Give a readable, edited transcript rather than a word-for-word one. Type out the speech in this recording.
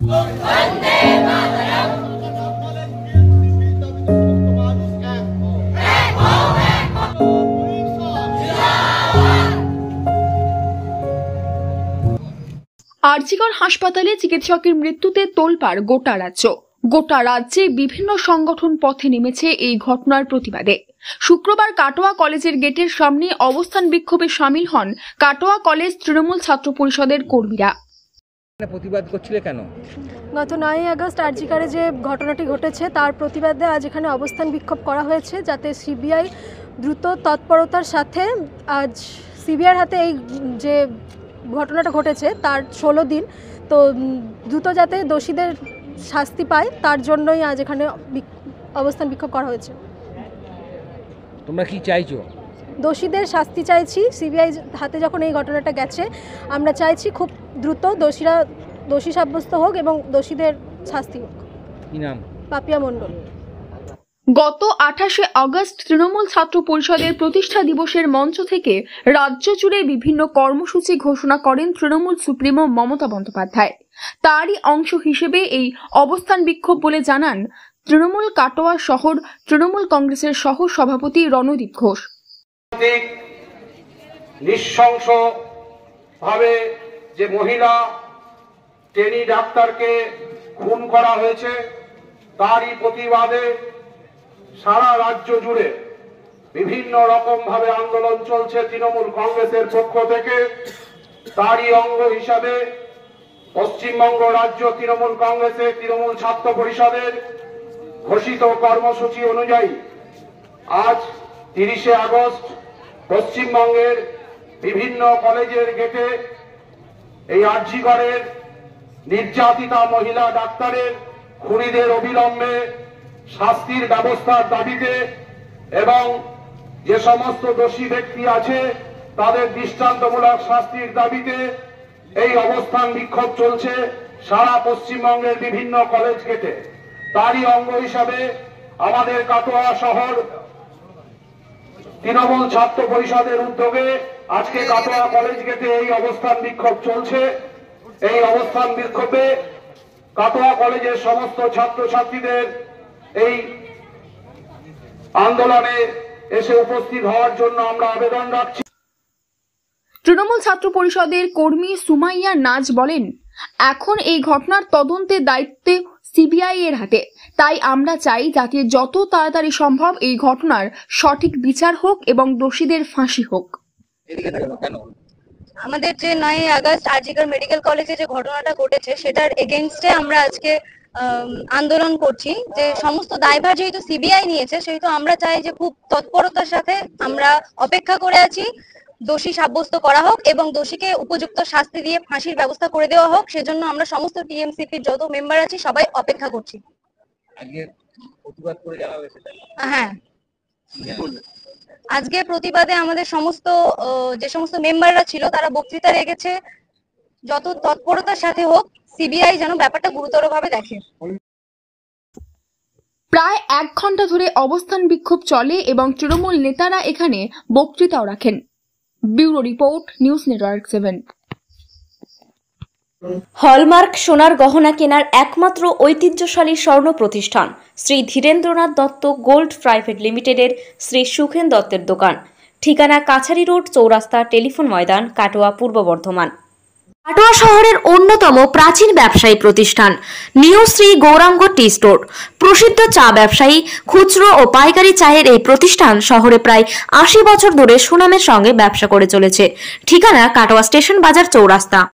আরজিকর হাসপাতালে চিকিৎসকের মৃত্যুতে তোলপাড় গোটা রাজ্যে বিভিন্ন সংগঠন পথে নেমেছে এই ঘটনার প্রতিবাদে। শুক্রবার কাটোয়া কলেজের গেটের সামনে অবস্থান বিক্ষোভে সামিল হন কাটোয়া কলেজ তৃণমূল ছাত্র পরিষদের কর্মীরা। প্রতিবাদ করছিলে কেন? গত 9 আগস্ট আরজিকরে যে ঘটনাটি ঘটেছে তার প্রতিবাদে আজ এখানে অবস্থান বিক্ষোভ করা হয়েছে, যাতে সিবিআই দ্রুত তৎপরতার সাথে আজ সিবিআইয়ের হাতে এই যে ঘটনাটা ঘটেছে তার 16 দিন তো দ্রুত যাতে দোষীদের শাস্তি পায় তার জন্যই আজ এখানে অবস্থান বিক্ষোভ করা হয়েছে। তোমরা কি চাইছো? দোষীদের শাস্তি চাইছি। সিবিআই হাতে যখন এই ঘটনাটা গেছে আমরা চাইছি খুব দ্রুত দোষীরা দোষী সাব্যস্ত হোক এবং দোষীদের শাস্তি হোক। কি নাম? পাপিয়া মণ্ডল। গত 28 আগস্ট তৃণমূল ছাত্র পরিষদের প্রতিষ্ঠা দিবসের মঞ্চ থেকে রাজ্য জুড়ে বিভিন্ন কর্মসূচি ঘোষণা করেন তৃণমূল সুপ্রিমো মমতা বন্দ্যোপাধ্যায়। তারই অংশ হিসেবে এই অবস্থান বিক্ষোভ বলে জানান তৃণমূল কাটোয়া শহর তৃণমূল কংগ্রেসের সহ সভাপতি রণদীপ ঘোষ। নৃশংস ভাবে যে মহিলা ট্রেনি ডাক্তারকে খুন করা হয়েছে তারই প্রতিবাদে সারা রাজ্য জুড়ে বিভিন্ন রকম ভাবে আন্দোলন চলছে তৃণমূল কংগ্রেসের পক্ষ থেকে। তারই অঙ্গ হিসাবে পশ্চিমবঙ্গ রাজ্য তৃণমূল কংগ্রেসের তৃণমূল ছাত্র পরিষদের ঘোষিত কর্মসূচি অনুযায়ী আজ 30 আগস্ট পশ্চিমবঙ্গের বিভিন্ন কলেজের গেটে এই আরজিকরের নির্যাতিতা মহিলা ডাক্তারের খুনিদের অবিলম্বে শাস্তির ব্যবস্থার দাবিতে এবং যে সমস্ত দোষী ব্যক্তি আছে তাদের দৃষ্টান্তমূলক শাস্তির দাবিতে এই অবস্থান বিক্ষোভ চলছে সারা পশ্চিমবঙ্গের বিভিন্ন কলেজ গেটে। তারই অঙ্গ হিসাবে আমাদের কাটোয়া শহর তৃণমূল ছাত্র পরিষদের উদ্যোগে আজকে কাটোয়া কলেজ গেটে এই অবস্থান বিক্ষোভ চলছে। এই অবস্থান বিক্ষোভে কাটোয়া কলেজের সমস্ত ছাত্রছাত্রীদের এই আন্দোলনে এসে উপস্থিত হওয়ার জন্য আমরা আবেদন রাখছি। তৃণমূল ছাত্র পরিষদের কর্মী সুমাইয়া নাজ বলেন, এখন এই ঘটনার তদন্তের দায়িত্ব সিবিআই এর হাতে, তাই আমরা চাই যাতে যত তাড়াতাড়ি সম্ভব এই ঘটনার সঠিক বিচার হোক এবং দোষীদের ফাঁসি হোক। আমাদের যে 9 আগস্ট আরজিকর মেডিকেল কলেজে যে ঘটনাটা ঘটেছে সেটার এগেইনস্টে আমরা আজকে আন্দোলন করছি। যে সমস্ত দায়ভার যেহেতু সিবিআই নিয়েছে সেহেতু আমরা চাই যে খুব তৎপরতার সাথে আমরা অপেক্ষা করে আছি দোষী সাব্যস্ত করা হোক এবং দোষীকে উপযুক্ত শাস্তি দিয়ে ফাঁসির ব্যবস্থা করে দেওয়া হোক। সেজন্য আমরা সমস্ত টিএমসিপির যত মেম্বার আছি সবাই অপেক্ষা করছি। হ্যাঁ, আজকে প্রতিবাদে আমাদের সমস্ত যে সমস্ত মেম্বাররা ছিল তারা বক্তৃতা রেখেছে যত তৎপরতার সাথে হোক সিবিআই যেন ব্যাপারটা গুরুতরভাবে দেখে। প্রায় 1 ঘন্টা ধরে অবস্থান বিক্ষোভ চলে এবং তৃণমূল নেতারা এখানে বক্তৃতাও রাখেন। Bureau report, news network 7। Hallmark সোনার গহনা কেনার একমাত্র ঐতিহ্যশালী স্বর্ণ প্রতিষ্ঠান শ্রী ধীরেন্দ্রনাথ দত্ত গোল্ড প্রাইভেট লিমিটেডের শ্রী সুখেন দত্তের দোকান। ঠিকানা কাছারি রোড, চৌরাস্তা, টেলিফোন ময়দান, কাটোয়া, পূর্ব বর্ধমান। কাটোয়া শহরের অন্যতম প্রাচীন ব্যবসায়ী প্রতিষ্ঠান new Shri Gouranga tea store. প্রসিদ্ধ চা ব্যবসায়ী, খুচরো ও পাইকারি চায়ের এই প্রতিষ্ঠান শহরে প্রায় 80 বছর ধরে সুনামের সঙ্গে ব্যবসা করে চলেছে। ঠিকানা কাটোয়া স্টেশন বাজার, চৌরাস্তা।